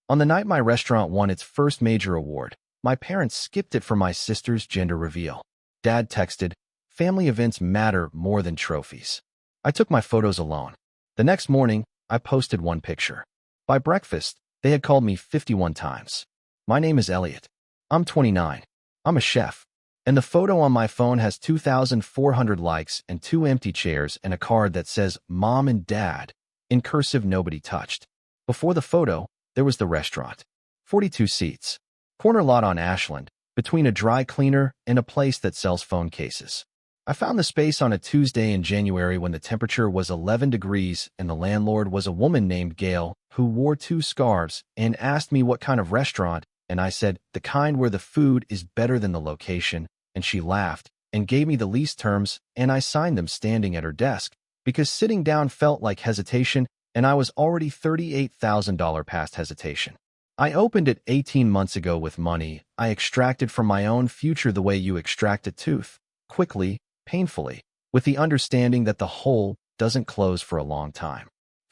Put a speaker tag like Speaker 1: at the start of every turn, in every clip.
Speaker 1: On the night my restaurant won its first major award, my parents skipped it for my sister's gender reveal. Dad texted, "Family events matter more than trophies." I took my photos alone. The next morning, I posted one picture. By breakfast, they had called me 51 times. My name is Elliot. I'm 29. I'm a chef. And the photo on my phone has 2,400 likes and 2 empty chairs and a card that says Mom and Dad, in cursive nobody touched. Before the photo, there was the restaurant. 42 seats. Corner lot on Ashland, between a dry cleaner and a place that sells phone cases. I found the space on a Tuesday in January when the temperature was 11 degrees and the landlord was a woman named Gail who wore 2 scarves and asked me what kind of restaurant, and I said, the kind where the food is better than the location, and she laughed and gave me the lease terms, and I signed them standing at her desk because sitting down felt like hesitation, and I was already $38,000 past hesitation. I opened it 18 months ago with money I extracted from my own future the way you extract a tooth, quickly, painfully, with the understanding that the hole doesn't close for a long time.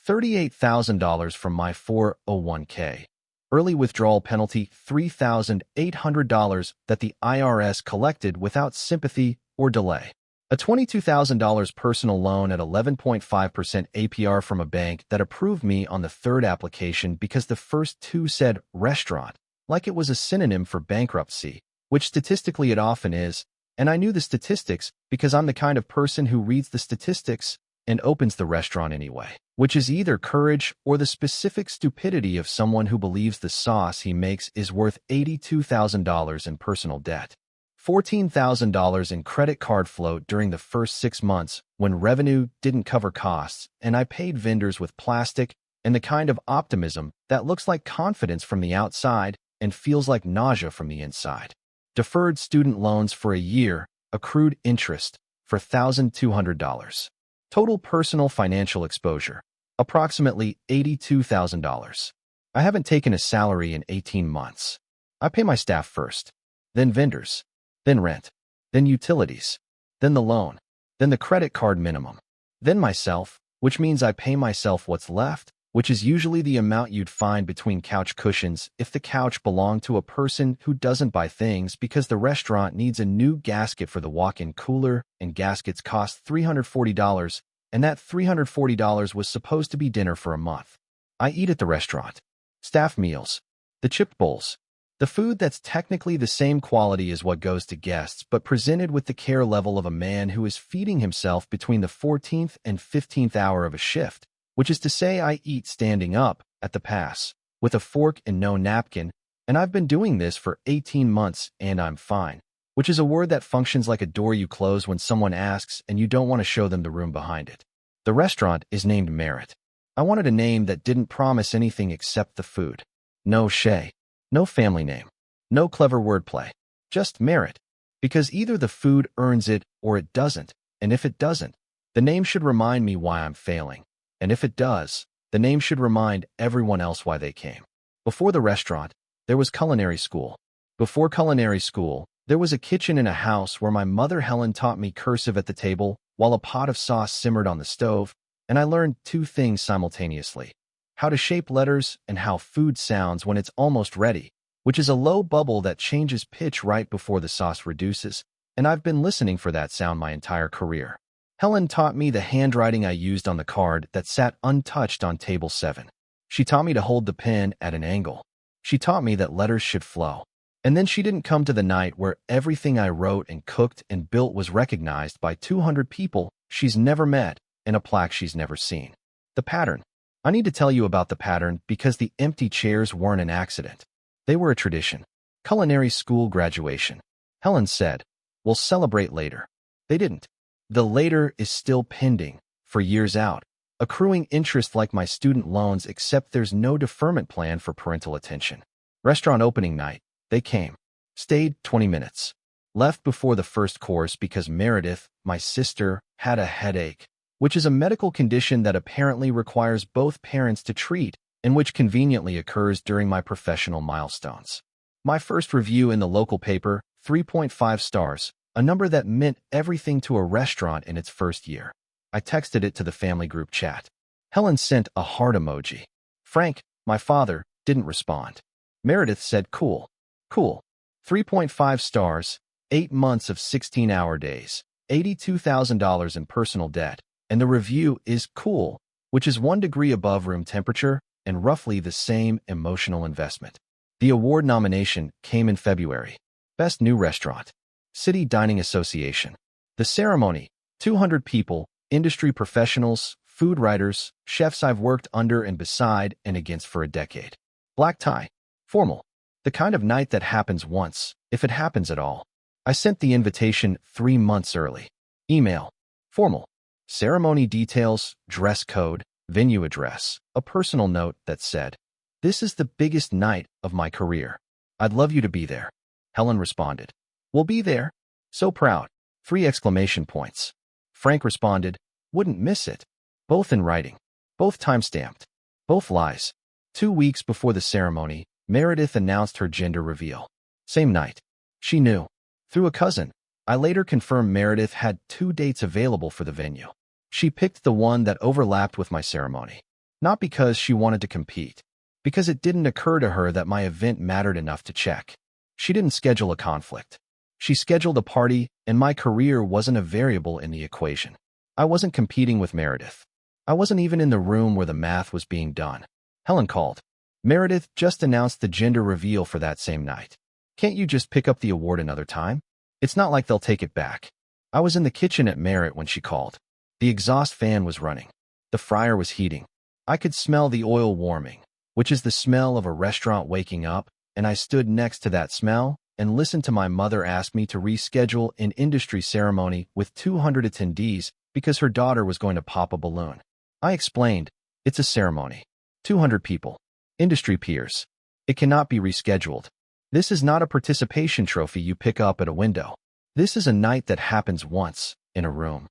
Speaker 1: $38,000 from my 401k. Early withdrawal penalty $3,800 that the IRS collected without sympathy or delay. A $22,000 personal loan at 11.5% APR from a bank that approved me on the 3rd application because the first 2 said restaurant, like it was a synonym for bankruptcy, which statistically it often is, and I knew the statistics because I'm the kind of person who reads the statistics and opens the restaurant anyway, which is either courage or the specific stupidity of someone who believes the sauce he makes is worth $82,000 in personal debt. $14,000 in credit card float during the first 6 months when revenue didn't cover costs, and I paid vendors with plastic and the kind of optimism that looks like confidence from the outside and feels like nausea from the inside. Deferred student loans for a year, accrued interest for $1,200. Total personal financial exposure, approximately $82,000. I haven't taken a salary in 18 months. I pay my staff first, then vendors, then rent, then utilities, then the loan, then the credit card minimum, then myself, which means I pay myself what's left, which is usually the amount you'd find between couch cushions if the couch belonged to a person who doesn't buy things because the restaurant needs a new gasket for the walk-in cooler and gaskets cost $340, and that $340 was supposed to be dinner for a month. I eat at the restaurant. Staff meals. The chipped bowls. The food that's technically the same quality as what goes to guests, but presented with the care level of a man who is feeding himself between the 14th and 15th hour of a shift, which is to say I eat standing up at the pass, with a fork and no napkin, and I've been doing this for 18 months and I'm fine, which is a word that functions like a door you close when someone asks and you don't want to show them the room behind it. The restaurant is named Merit. I wanted a name that didn't promise anything except the food. No Shay. No family name. No clever wordplay. Just Merit. Because either the food earns it or it doesn't, and if it doesn't, the name should remind me why I'm failing. And if it does, the name should remind everyone else why they came. Before the restaurant, there was culinary school. Before culinary school, there was a kitchen in a house where my mother Helen taught me cursive at the table while a pot of sauce simmered on the stove, and I learned 2 things simultaneously: how to shape letters and how food sounds when it's almost ready, which is a low bubble that changes pitch right before the sauce reduces, and I've been listening for that sound my entire career. Helen taught me the handwriting I used on the card that sat untouched on table 7. She taught me to hold the pen at an angle. She taught me that letters should flow. And then she didn't come to the night where everything I wrote and cooked and built was recognized by 200 people she's never met and a plaque she's never seen. The pattern. I need to tell you about the pattern because the empty chairs weren't an accident. They were a tradition. Culinary school graduation. Helen said, "We'll celebrate later." They didn't. The later is still pending, for years out, accruing interest like my student loans, except there's no deferment plan for parental attention. Restaurant opening night. They came. Stayed 20 minutes. Left before the first course because Meredith, my sister, had a headache, which is a medical condition that apparently requires both parents to treat and which conveniently occurs during my professional milestones. My first review in the local paper, 3.5 stars, a number that meant everything to a restaurant in its first year. I texted it to the family group chat. Helen sent a heart emoji. Frank, my father, didn't respond. Meredith said, cool. Cool. 3.5 stars, 8 months of 16-hour days, $82,000 in personal debt, and the review is cool, which is 1 degree above room temperature and roughly the same emotional investment. The award nomination came in February. Best New Restaurant. City Dining Association. The ceremony, 200 people, industry professionals, food writers, chefs I've worked under and beside and against for a decade. Black tie. Formal. The kind of night that happens once, if it happens at all. I sent the invitation 3 months early. Email. Formal. Ceremony details, dress code, venue address, a personal note that said, "This is the biggest night of my career. I'd love you to be there." Helen responded, "We'll be there. So proud." 3 exclamation points. Frank responded, "Wouldn't miss it." Both in writing. Both time-stamped. Both lies. 2 weeks before the ceremony, Meredith announced her gender reveal. Same night. She knew. Through a cousin. I later confirmed Meredith had 2 dates available for the venue. She picked the one that overlapped with my ceremony. Not because she wanted to compete. Because it didn't occur to her that my event mattered enough to check. She didn't schedule a conflict. She scheduled a party, and my career wasn't a variable in the equation. I wasn't competing with Meredith. I wasn't even in the room where the math was being done. Helen called. "Meredith just announced the gender reveal for that same night. Can't you just pick up the award another time? It's not like they'll take it back." I was in the kitchen at Merit when she called. The exhaust fan was running. The fryer was heating. I could smell the oil warming, which is the smell of a restaurant waking up, and I stood next to that smell and listened to my mother ask me to reschedule an industry ceremony with 200 attendees because her daughter was going to pop a balloon. I explained, "It's a ceremony. 200 people. Industry peers. It cannot be rescheduled. This is not a participation trophy you pick up at a window. This is a night that happens once, in a room,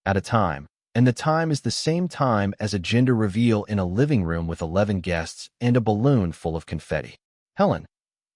Speaker 1: at a time, and the time is the same time as a gender reveal in a living room with 11 guests and a balloon full of confetti." Helen.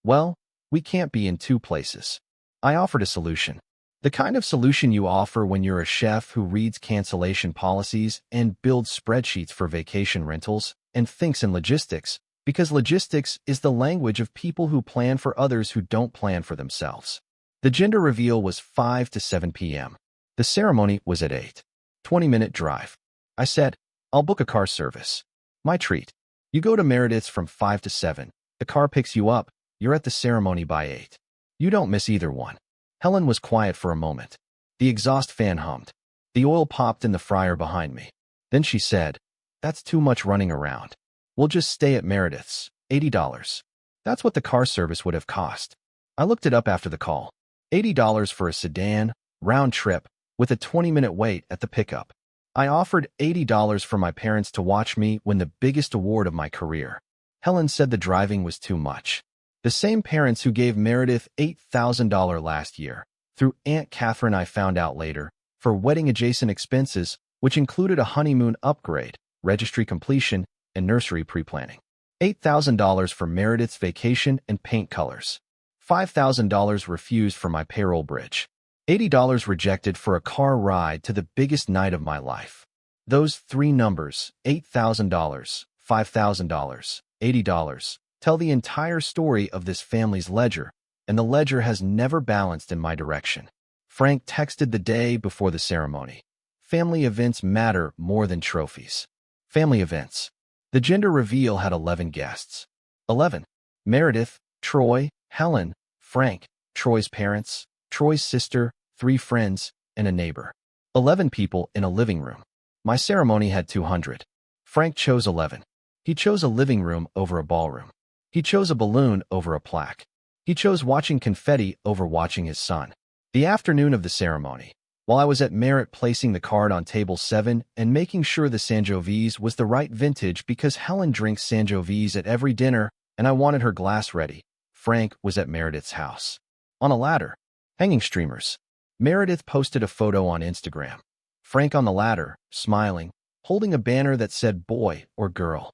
Speaker 1: "Well, we can't be in 2 places." I offered a solution. The kind of solution you offer when you're a chef who reads cancellation policies and builds spreadsheets for vacation rentals and thinks in logistics, because logistics is the language of people who plan for others who don't plan for themselves. The gender reveal was 5 to 7 p.m. The ceremony was at 8. 20-minute drive. I said, "I'll book a car service." My treat. You go to Meredith's from 5 to 7. The car picks you up. You're at the ceremony by 8. You don't miss either one. Helen was quiet for a moment. The exhaust fan hummed. The oil popped in the fryer behind me. Then she said, "That's too much running around. We'll just stay at Meredith's. $80. That's what the car service would have cost." I looked it up after the call. $80 for a sedan, round trip, with a 20-minute wait at the pickup. I offered $80 for my parents to watch me win the biggest award of my career. Helen said the driving was too much. The same parents who gave Meredith $8,000 last year, through Aunt Catherine I found out later, for wedding-adjacent expenses, which included a honeymoon upgrade, registry completion, and nursery pre-planning. $8,000 for Meredith's vacation and paint colors. $5,000 refused for my payroll bridge. $80 rejected for a car ride to the biggest night of my life. Those 3 numbers, $8,000, $5,000, $80, tell the entire story of this family's ledger, and the ledger has never balanced in my direction. Frank texted the day before the ceremony. Family events matter more than trophies. Family events. The gender reveal had 11 guests. 11. Meredith, Troy, Helen, Frank, Troy's parents, Troy's sister, 3 friends, and a neighbor. 11 people in a living room. My ceremony had 200. Frank chose 11. He chose a living room over a ballroom. He chose a balloon over a plaque. He chose watching confetti over watching his son. The afternoon of the ceremony, while I was at Merit placing the card on table 7 and making sure the Sangiovese was the right vintage because Helen drinks Sangiovese at every dinner and I wanted her glass ready, Frank was at Meredith's house. On a ladder. Hanging streamers. Meredith posted a photo on Instagram. Frank on the ladder, smiling, holding a banner that said boy or girl.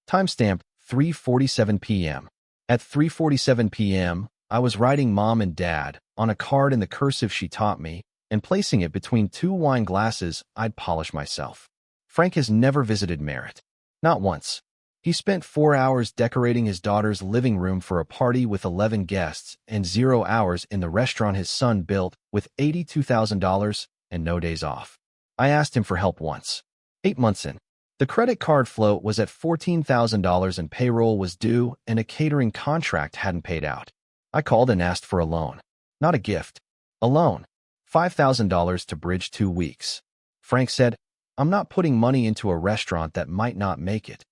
Speaker 1: Timestamp 3:47 p.m. At 3:47 p.m., I was writing mom and dad on a card in the cursive she taught me and placing it between 2 wine glasses I'd polish myself. Frank has never visited Merit. Not once. He spent 4 hours decorating his daughter's living room for a party with 11 guests and 0 hours in the restaurant his son built with $82,000 and no days off. I asked him for help once. 8 months in. The credit card float was at $14,000 and payroll was due and a catering contract hadn't paid out. I called and asked for a loan. Not a gift. A loan. $5,000 to bridge 2 weeks. Frank said, "I'm not putting money into a restaurant that might not make it."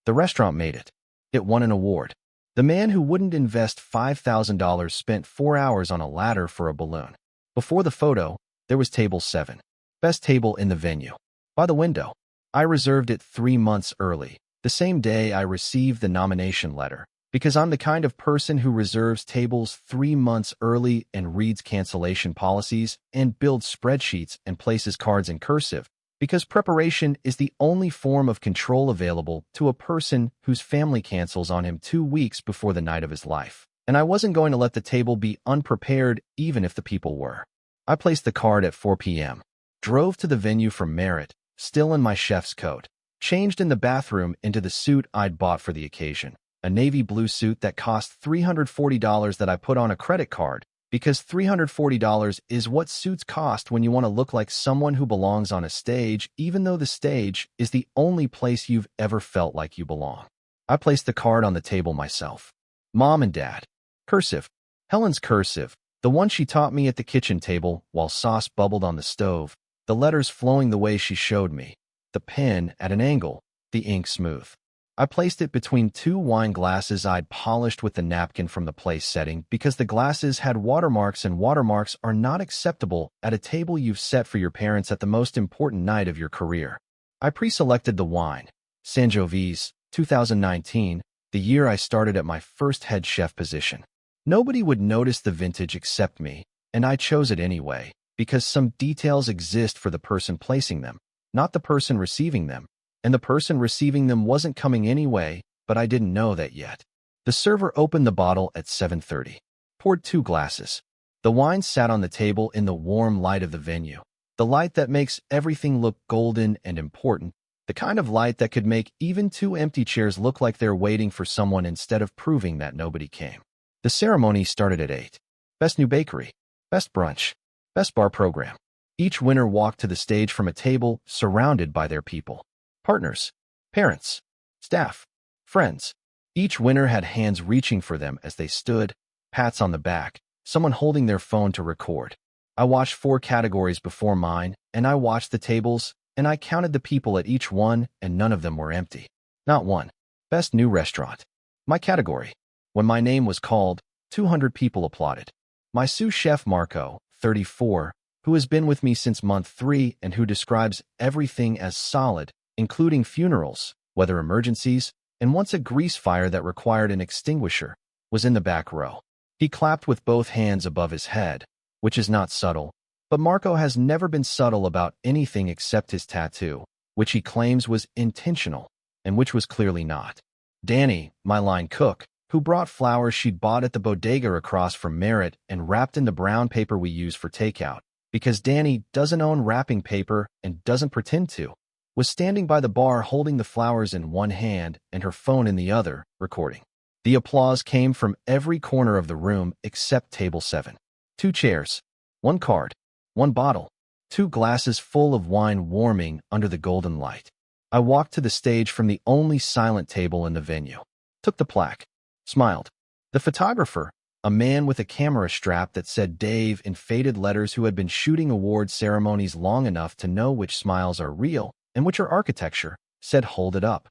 Speaker 1: The restaurant made it. It won an award. The man who wouldn't invest $5,000 spent 4 hours on a ladder for a balloon. Before the photo, there was table 7. Best table in the venue. By the window. I reserved it 3 months early, the same day I received the nomination letter, because I'm the kind of person who reserves tables 3 months early and reads cancellation policies and builds spreadsheets and places cards in cursive, because preparation is the only form of control available to a person whose family cancels on him 2 weeks before the night of his life. And I wasn't going to let the table be unprepared even if the people were. I placed the card at 4 p.m., drove to the venue from Merritt, still in my chef's coat, changed in the bathroom into the suit I'd bought for the occasion, a navy blue suit that cost $340 that I put on a credit card, because $340 is what suits cost when you want to look like someone who belongs on a stage, even though the stage is the only place you've ever felt like you belong. I placed the card on the table myself. Mom and Dad. Cursive. Helen's cursive, the one she taught me at the kitchen table while sauce bubbled on the stove, the letters flowing the way she showed me, the pen at an angle, the ink smooth. I placed it between 2 wine glasses I'd polished with the napkin from the place setting because the glasses had watermarks and watermarks are not acceptable at a table you've set for your parents at the most important night of your career. I pre-selected the wine, Sangiovese, 2019, the year I started at my first head chef position. Nobody would notice the vintage except me, and I chose it anyway, because some details exist for the person placing them, not the person receiving them. And the person receiving them wasn't coming anyway, but I didn't know that yet. The server opened the bottle at 7:30, poured 2 glasses. The wine sat on the table in the warm light of the venue, the light that makes everything look golden and important, the kind of light that could make even 2 empty chairs look like they're waiting for someone instead of proving that nobody came. The ceremony started at 8. Best new bakery, best brunch, best bar program. Each winner walked to the stage from a table surrounded by their people. Partners, parents, staff, friends. Each winner had hands reaching for them as they stood, pats on the back, someone holding their phone to record. I watched 4 categories before mine, and I watched the tables, and I counted the people at each one, and none of them were empty. Not one. Best new restaurant. My category. When my name was called, 200 people applauded. My sous chef Marco, 34, who has been with me since month 3 and who describes everything as solid, including funerals, weather emergencies, and once a grease fire that required an extinguisher, was in the back row. He clapped with both hands above his head, which is not subtle, but Marco has never been subtle about anything except his tattoo, which he claims was intentional, and which was clearly not. Danny, my line cook, who brought flowers she'd bought at the bodega across from Merritt and wrapped in the brown paper we use for takeout, because Danny doesn't own wrapping paper and doesn't pretend to, was standing by the bar holding the flowers in one hand and her phone in the other, recording. The applause came from every corner of the room except table 7. 2 chairs, 1 card, 1 bottle, 2 glasses full of wine warming under the golden light. I walked to the stage from the only silent table in the venue, took the plaque, smiled. The photographer, a man with a camera strap that said Dave in faded letters who had been shooting award ceremonies long enough to know which smiles are real and which are architecture, said hold it up.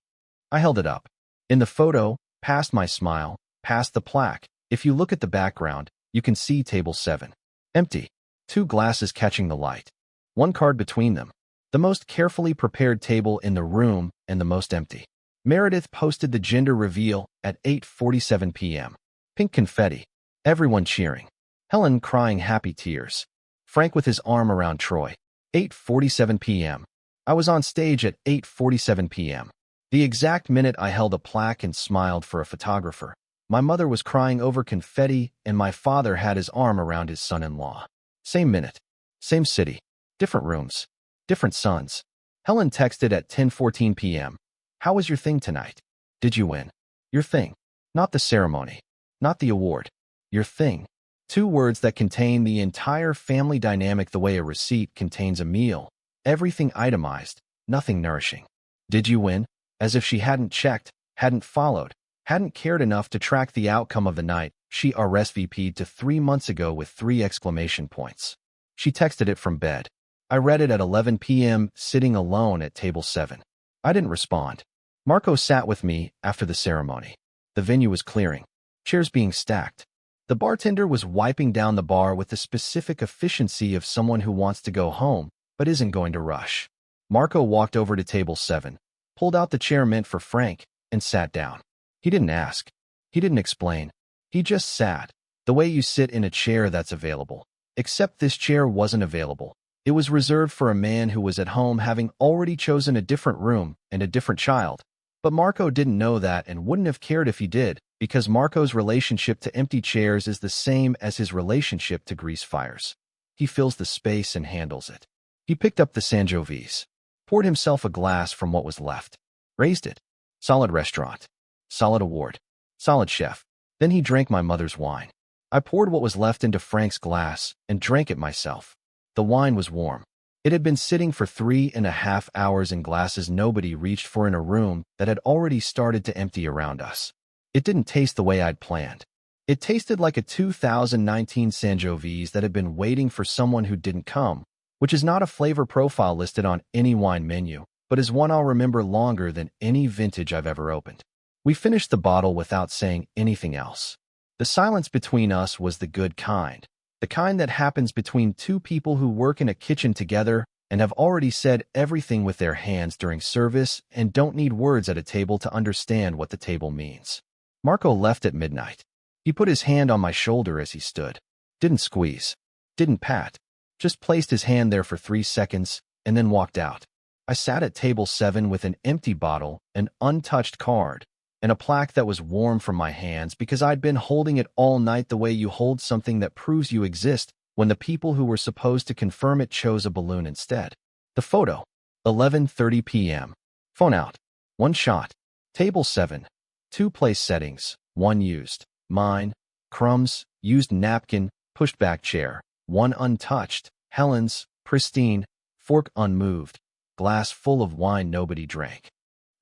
Speaker 1: I held it up. In the photo, past my smile, past the plaque, if you look at the background, you can see table 7. Empty. 2 glasses catching the light. 1 card between them. The most carefully prepared table in the room and the most empty. Meredith posted the gender reveal at 8:47 p.m. Pink confetti. Everyone cheering. Helen crying happy tears. Frank with his arm around Troy. 8:47 p.m. I was on stage at 8:47 p.m. The exact minute I held a plaque and smiled for a photographer. My mother was crying over confetti and my father had his arm around his son-in-law. Same minute. Same city. Different rooms. Different sons. Helen texted at 10:14 p.m. How was your thing tonight? Did you win? Your thing. Not the ceremony. Not the award. Your thing. Two words that contain the entire family dynamic the way a receipt contains a meal. Everything itemized, nothing nourishing. Did you win? As if she hadn't checked, hadn't followed, hadn't cared enough to track the outcome of the night, she RSVP'd to 3 months ago with 3 exclamation points. She texted it from bed. I read it at 11 p.m., sitting alone at table 7. I didn't respond. Marco sat with me after the ceremony. The venue was clearing, chairs being stacked. The bartender was wiping down the bar with the specific efficiency of someone who wants to go home, but isn't going to rush. Marco walked over to table 7, pulled out the chair meant for Frank, and sat down. He didn't ask. He didn't explain. He just sat, the way you sit in a chair that's available. Except this chair wasn't available. It was reserved for a man who was at home having already chosen a different room and a different child. But Marco didn't know that and wouldn't have cared if he did, because Marco's relationship to empty chairs is the same as his relationship to grease fires. He fills the space and handles it. He picked up the Sangiovese, poured himself a glass from what was left, raised it. Solid restaurant. Solid award. Solid chef. Then he drank my mother's wine. I poured what was left into Frank's glass and drank it myself. The wine was warm. It had been sitting for 3.5 hours in glasses nobody reached for in a room that had already started to empty around us. It didn't taste the way I'd planned. It tasted like a 2019 Sangiovese that had been waiting for someone who didn't come, which is not a flavor profile listed on any wine menu, but is one I'll remember longer than any vintage I've ever opened. We finished the bottle without saying anything else. The silence between us was the good kind. The kind that happens between two people who work in a kitchen together and have already said everything with their hands during service and don't need words at a table to understand what the table means. Marco left at midnight. He put his hand on my shoulder as he stood. Didn't squeeze. Didn't pat. Just placed his hand there for 3 seconds and then walked out. I sat at table 7 with an empty bottle, an untouched card, and a plaque that was warm from my hands because I'd been holding it all night the way you hold something that proves you exist when the people who were supposed to confirm it chose a balloon instead. The photo. 11:30 p.m. Phone out. 1 shot. Table 7. 2 place settings. 1 used. Mine. Crumbs. Used napkin. Pushed back chair. 1 untouched. Helen's. Pristine. Fork unmoved. Glass full of wine nobody drank.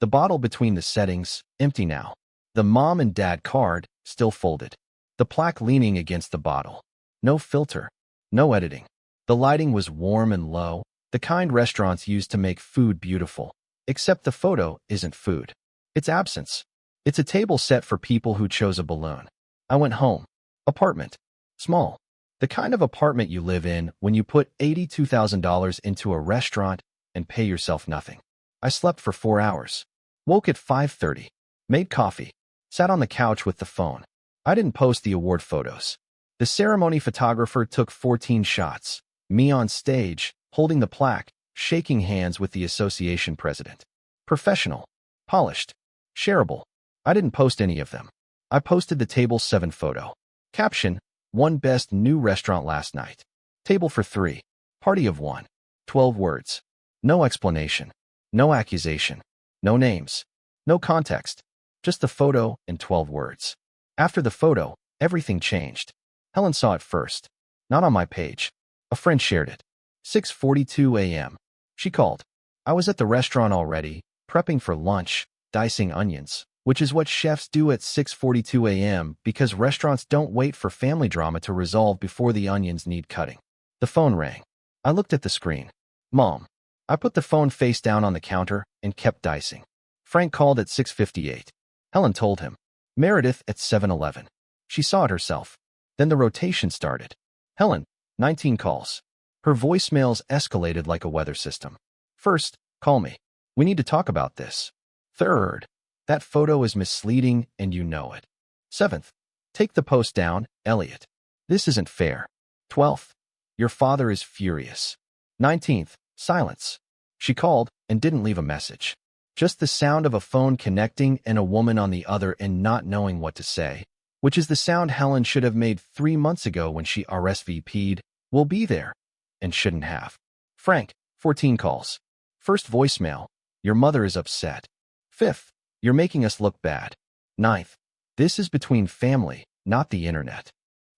Speaker 1: The bottle between the settings, empty now. The mom and dad card, still folded. The plaque leaning against the bottle. No filter. No editing. The lighting was warm and low, the kind restaurants use to make food beautiful. Except the photo isn't food. It's absence. It's a table set for people who chose a balloon. I went home. Apartment. Small. The kind of apartment you live in when you put $82,000 into a restaurant and pay yourself nothing. I slept for 4 hours. Woke at 5:30. Made coffee. Sat on the couch with the phone. I didn't post the award photos. The ceremony photographer took 14 shots. Me on stage, holding the plaque, shaking hands with the association president. Professional. Polished. Shareable. I didn't post any of them. I posted the table 7 photo. Caption: One best new restaurant last night. Table for 3. Party of 1. 12 words. No explanation. No accusation. No names. No context. Just the photo and 12 words. After the photo, everything changed. Helen saw it first. Not on my page. A friend shared it. 6:42 a.m. She called. I was at the restaurant already, prepping for lunch, dicing onions, which is what chefs do at 6:42 a.m. because restaurants don't wait for family drama to resolve before the onions need cutting. The phone rang. I looked at the screen. Mom. I put the phone face down on the counter and kept dicing. Frank called at 6:58. Helen told him. Meredith at 7:11. She saw it herself. Then the rotation started. Helen, 19 calls. Her voicemails escalated like a weather system. First, call me. We need to talk about this. Third, that photo is misleading and you know it. 7th, take the post down, Elliot. This isn't fair. 12th, your father is furious. 19th, silence. She called and didn't leave a message. Just the sound of a phone connecting and a woman on the other and not knowing what to say, which is the sound Helen should have made 3 months ago when she RSVP'd, will be there, and shouldn't have. Frank, 14 calls. First voicemail, your mother is upset. 5th, You're making us look bad. 9th. This is between family, not the internet.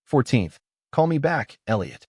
Speaker 1: 14th. Call me back, Elliot.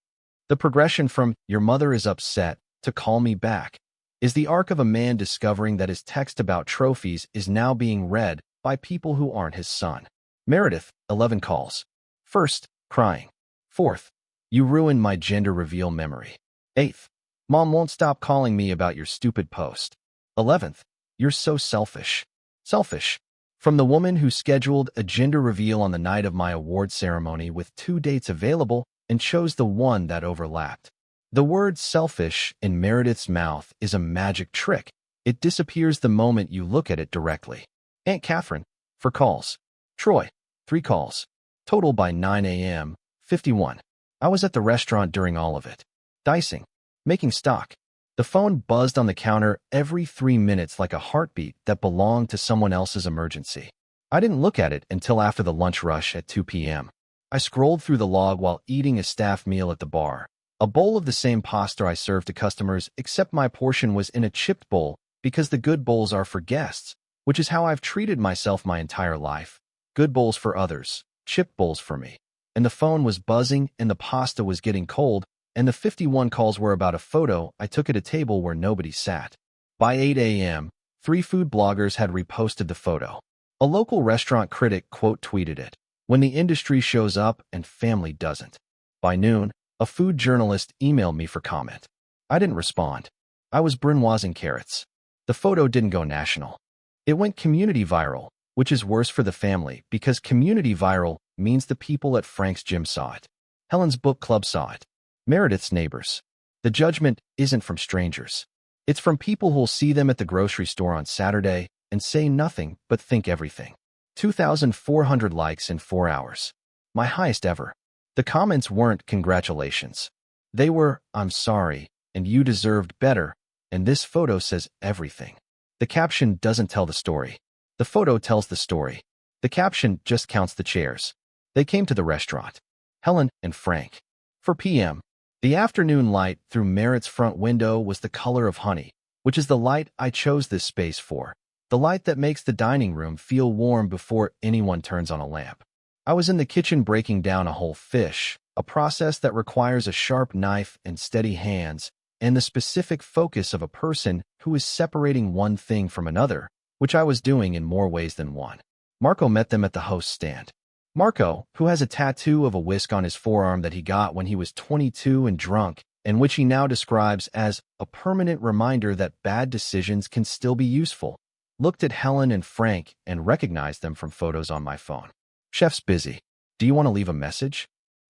Speaker 1: The progression from your mother is upset to call me back is the arc of a man discovering that his text about trophies is now being read by people who aren't his son. Meredith, 11 calls. 1st, crying. 4th, you ruined my gender reveal memory. 8th, Mom won't stop calling me about your stupid post. 11th, you're so selfish. Selfish. From the woman who scheduled a gender reveal on the night of my award ceremony with 2 dates available and chose the one that overlapped. The word selfish in Meredith's mouth is a magic trick. It disappears the moment you look at it directly. Aunt Catherine, 4 calls. Troy, 3 calls. Total by 9 a.m., 51. I was at the restaurant during all of it. Dicing. Making stock. The phone buzzed on the counter every 3 minutes like a heartbeat that belonged to someone else's emergency. I didn't look at it until after the lunch rush at 2 p.m. I scrolled through the log while eating a staff meal at the bar. A bowl of the same pasta I served to customers, except my portion was in a chipped bowl because the good bowls are for guests, which is how I've treated myself my entire life. Good bowls for others, chipped bowls for me. And the phone was buzzing and the pasta was getting cold, and the 51 calls were about a photo I took at a table where nobody sat. By 8 a.m., 3 food bloggers had reposted the photo. A local restaurant critic quote tweeted it, "When the industry shows up and family doesn't." By noon, a food journalist emailed me for comment. I didn't respond. I was brunoising carrots. The photo didn't go national. It went community viral, which is worse for the family because community viral means the people at Frank's gym saw it. Helen's book club saw it. Meredith's neighbors. The judgment isn't from strangers. It's from people who'll see them at the grocery store on Saturday and say nothing but think everything. 2,400 likes in 4 hours. My highest ever. The comments weren't congratulations. They were, I'm sorry, and you deserved better, and this photo says everything. The caption doesn't tell the story. The photo tells the story. The caption just counts the chairs. They came to the restaurant. Helen and Frank. 4 p.m. The afternoon light through Merritt's front window was the color of honey, which is the light I chose this space for. The light that makes the dining room feel warm before anyone turns on a lamp. I was in the kitchen breaking down a whole fish, a process that requires a sharp knife and steady hands, and the specific focus of a person who is separating one thing from another, which I was doing in more ways than one. Marco met them at the host stand. Marco, who has a tattoo of a whisk on his forearm that he got when he was 22 and drunk, and which he now describes as a permanent reminder that bad decisions can still be useful, looked at Helen and Frank and recognized them from photos on my phone. Chef's busy. Do you want to leave a message?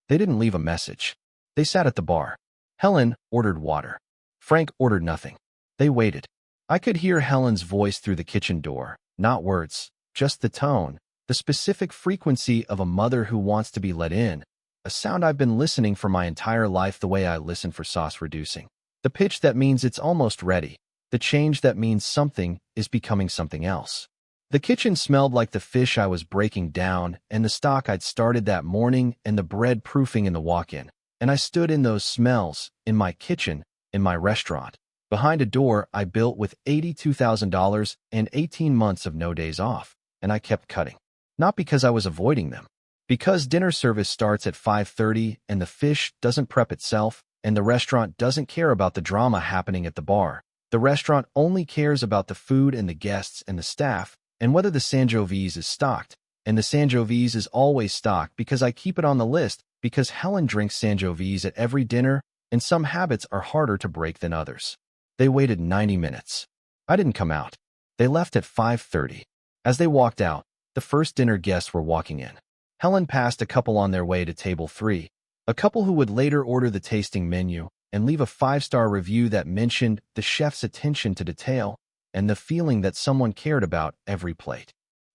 Speaker 1: They didn't leave a message. They sat at the bar. Helen ordered water. Frank ordered nothing. They waited. I could hear Helen's voice through the kitchen door, not words, just the tone, the specific frequency of a mother who wants to be let in, a sound I've been listening for my entire life the way I listen for sauce reducing. The pitch that means it's almost ready, the change that means something is becoming something else. The kitchen smelled like the fish I was breaking down and the stock I'd started that morning and the bread proofing in the walk-in. And I stood in those smells, in my kitchen, in my restaurant, behind a door I built with $82,000 and 18 months of no days off, and I kept cutting. Not because I was avoiding them. Because dinner service starts at 5:30 and the fish doesn't prep itself, and the restaurant doesn't care about the drama happening at the bar. The restaurant only cares about the food and the guests and the staff, and whether the Sangiovese is stocked. And the Sangiovese is always stocked because I keep it on the list, because Helen drinks Sangiovese at every dinner, and some habits are harder to break than others. They waited 90 minutes. I didn't come out. They left at 5:30. As they walked out, the first dinner guests were walking in. Helen passed a couple on their way to table 3, a couple who would later order the tasting menu and leave a 5-star review that mentioned the chef's attention to detail and the feeling that someone cared about every plate.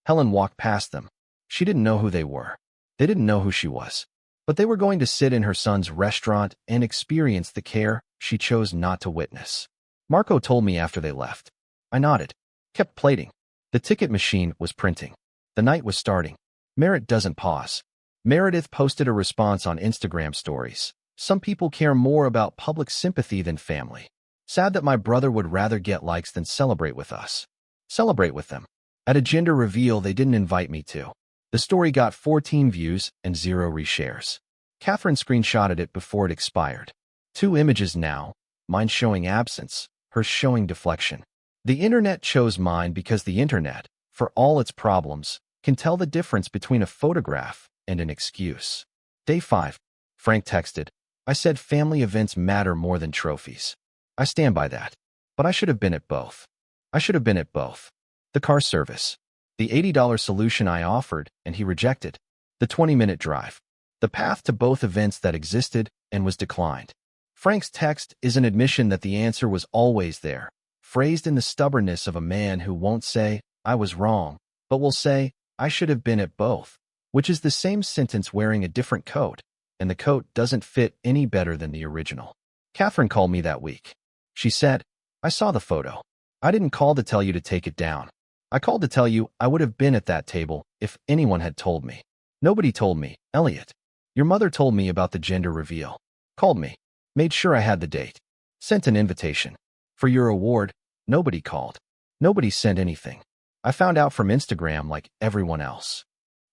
Speaker 1: Helen walked past them. She didn't know who they were. They didn't know who she was. But they were going to sit in her son's restaurant and experience the care she chose not to witness. Marco told me after they left. I nodded, kept plating. The ticket machine was printing. The night was starting. Merritt doesn't pause. Meredith posted a response on Instagram stories. Some people care more about public sympathy than family. Sad that my brother would rather get likes than celebrate with us. Celebrate with them. At a gender reveal they didn't invite me to. The story got 14 views and 0 reshares. Catherine screenshotted it before it expired. 2 images now, mine showing absence, hers showing deflection. The internet chose mine because the internet, for all its problems, can tell the difference between a photograph and an excuse. Day 5. Frank texted, I said family events matter more than trophies. I stand by that. But I should have been at both. I should have been at both. The car service. The $80 solution I offered and he rejected. The 20-minute drive. The path to both events that existed and was declined. Frank's text is an admission that the answer was always there, phrased in the stubbornness of a man who won't say, I was wrong, but will say, I should have been at both, which is the same sentence wearing a different coat, and the coat doesn't fit any better than the original. Catherine called me that week. She said, I saw the photo. I didn't call to tell you to take it down. I called to tell you I would have been at that table if anyone had told me. Nobody told me, Elliot. Your mother told me about the gender reveal. Called me. Made sure I had the date. Sent an invitation. For your award, nobody called. Nobody sent anything. I found out from Instagram like everyone else.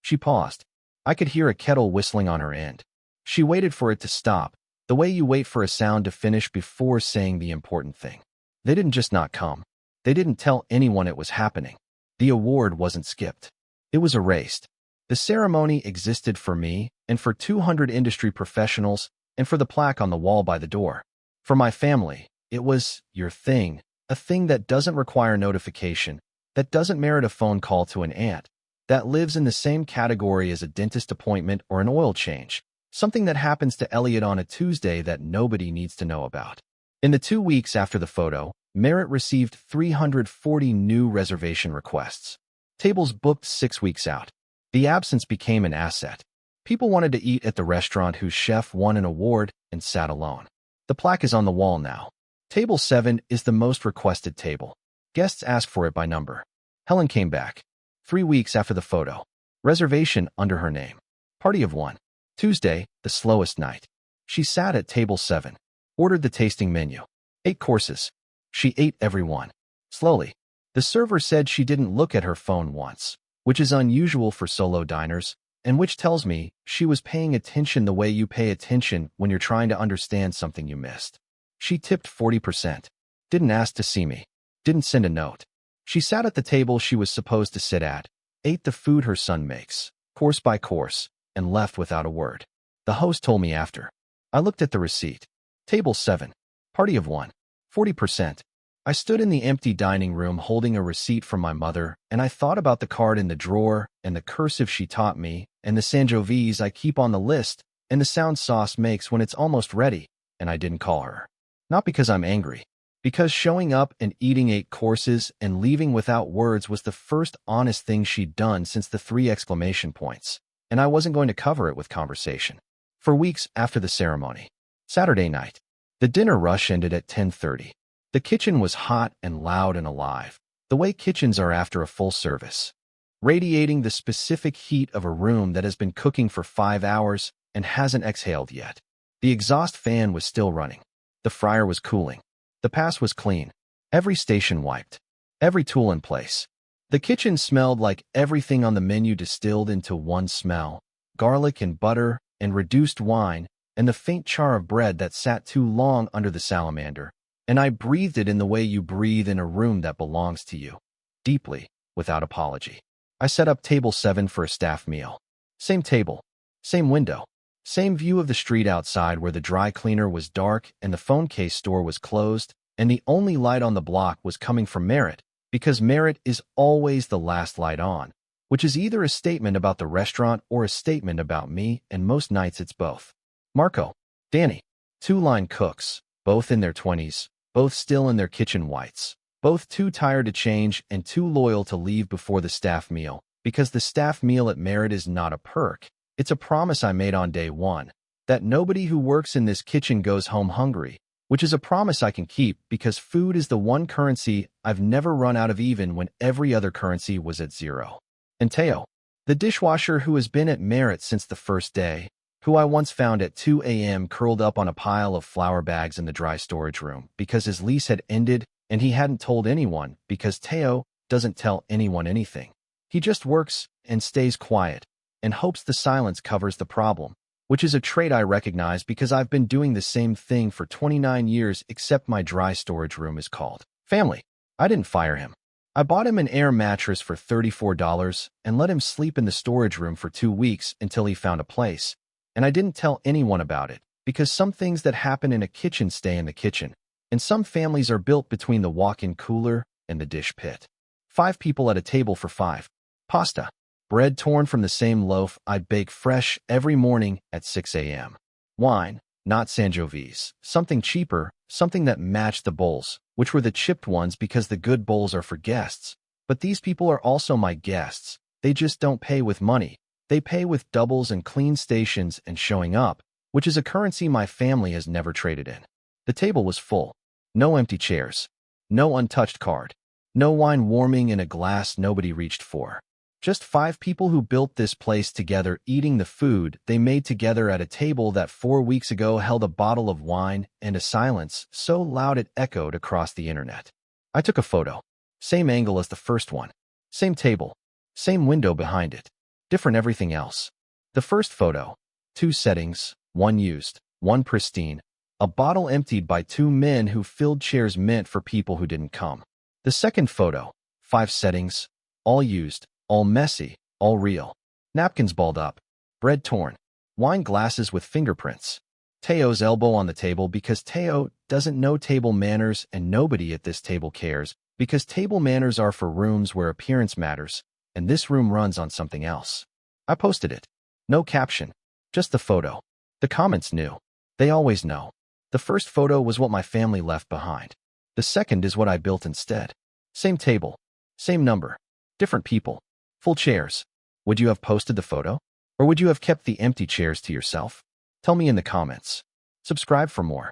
Speaker 1: She paused. I could hear a kettle whistling on her end. She waited for it to stop, the way you wait for a sound to finish before saying the important thing. They didn't just not come. They didn't tell anyone it was happening. The award wasn't skipped. It was erased. The ceremony existed for me and for 200 industry professionals and for the plaque on the wall by the door. For my family, it was your thing, a thing that doesn't require notification, that doesn't merit a phone call to an aunt, that lives in the same category as a dentist appointment or an oil change, something that happens to Elliot on a Tuesday that nobody needs to know about. In the 2 weeks after the photo, Merritt received 340 new reservation requests. Tables booked 6 weeks out. The absence became an asset. People wanted to eat at the restaurant whose chef won an award and sat alone. The plaque is on the wall now. Table 7 is the most requested table. Guests ask for it by number. Helen came back. 3 weeks after the photo. Reservation under her name. Party of 1. Tuesday, the slowest night. She sat at table 7. Ordered the tasting menu. 8 courses. She ate every one. Slowly. The server said she didn't look at her phone once, which is unusual for solo diners, and which tells me she was paying attention the way you pay attention when you're trying to understand something you missed. She tipped 40%. Didn't ask to see me. Didn't send a note. She sat at the table she was supposed to sit at, ate the food her son makes, course by course, and left without a word. The host told me after. I looked at the receipt. Table 7. Party of 1. 40%. I stood in the empty dining room holding a receipt from my mother, and I thought about the card in the drawer, and the cursive she taught me, and the Sangiovese I keep on the list, and the sound sauce makes when it's almost ready, and I didn't call her. Not because I'm angry. Because showing up and eating 8 courses and leaving without words was the first honest thing she'd done since the 3 exclamation points, and I wasn't going to cover it with conversation. For weeks after the ceremony. Saturday night. The dinner rush ended at 10:30. The kitchen was hot and loud and alive, the way kitchens are after a full service, radiating the specific heat of a room that has been cooking for 5 hours and hasn't exhaled yet. The exhaust fan was still running. The fryer was cooling. The pass was clean. Every station wiped. Every tool in place. The kitchen smelled like everything on the menu distilled into one smell: garlic and butter and reduced wine and the faint char of bread that sat too long under the salamander. And I breathed it in the way you breathe in a room that belongs to you. Deeply, without apology. I set up table 7 for a staff meal. Same table. Same window. Same view of the street outside where the dry cleaner was dark and the phone case store was closed, and the only light on the block was coming from Merritt, because Merritt is always the last light on, which is either a statement about the restaurant or a statement about me, and most nights it's both. Marco. Danny. 2 line cooks, both in their 20s. Both still in their kitchen whites, both too tired to change and too loyal to leave before the staff meal, because the staff meal at Merritt is not a perk. It's a promise I made on day 1, that nobody who works in this kitchen goes home hungry, which is a promise I can keep because food is the one currency I've never run out of even when every other currency was at 0. And Teo, the dishwasher who has been at Merritt since the first day, who I once found at 2 a.m. curled up on a pile of flour bags in the dry storage room because his lease had ended and he hadn't told anyone because Teo doesn't tell anyone anything. He just works and stays quiet and hopes the silence covers the problem, which is a trait I recognize because I've been doing the same thing for 29 years, except my dry storage room is called family. I didn't fire him. I bought him an air mattress for $34 and let him sleep in the storage room for 2 weeks until he found a place. And I didn't tell anyone about it because some things that happen in a kitchen stay in the kitchen, and some families are built between the walk-in cooler and the dish pit. 5 people at a table for 5. Pasta. Bread torn from the same loaf I bake fresh every morning at 6 a.m. Wine, not Sangiovese. Something cheaper, something that matched the bowls, which were the chipped ones because the good bowls are for guests. But these people are also my guests. They just don't pay with money. They pay with doubles and clean stations and showing up, which is a currency my family has never traded in. The table was full. No empty chairs. No untouched card. No wine warming in a glass nobody reached for. Just 5 people who built this place together, eating the food they made together at a table that 4 weeks ago held a bottle of wine and a silence so loud it echoed across the internet. I took a photo. Same angle as the first one. Same table. Same window behind it. Different everything else. The first photo. 2 settings, 1 used, 1 pristine. A bottle emptied by 2 men who filled chairs meant for people who didn't come. The second photo. 5 settings, all used, all messy, all real. Napkins balled up. Bread torn. Wine glasses with fingerprints. Teo's elbow on the table because Teo doesn't know table manners and nobody at this table cares because table manners are for rooms where appearance matters, and this room runs on something else. I posted it. No caption. Just the photo. The comments knew. They always know. The first photo was what my family left behind. The second is what I built instead. Same table. Same number. Different people. Full chairs. Would you have posted the photo? Or would you have kept the empty chairs to yourself? Tell me in the comments. Subscribe for more.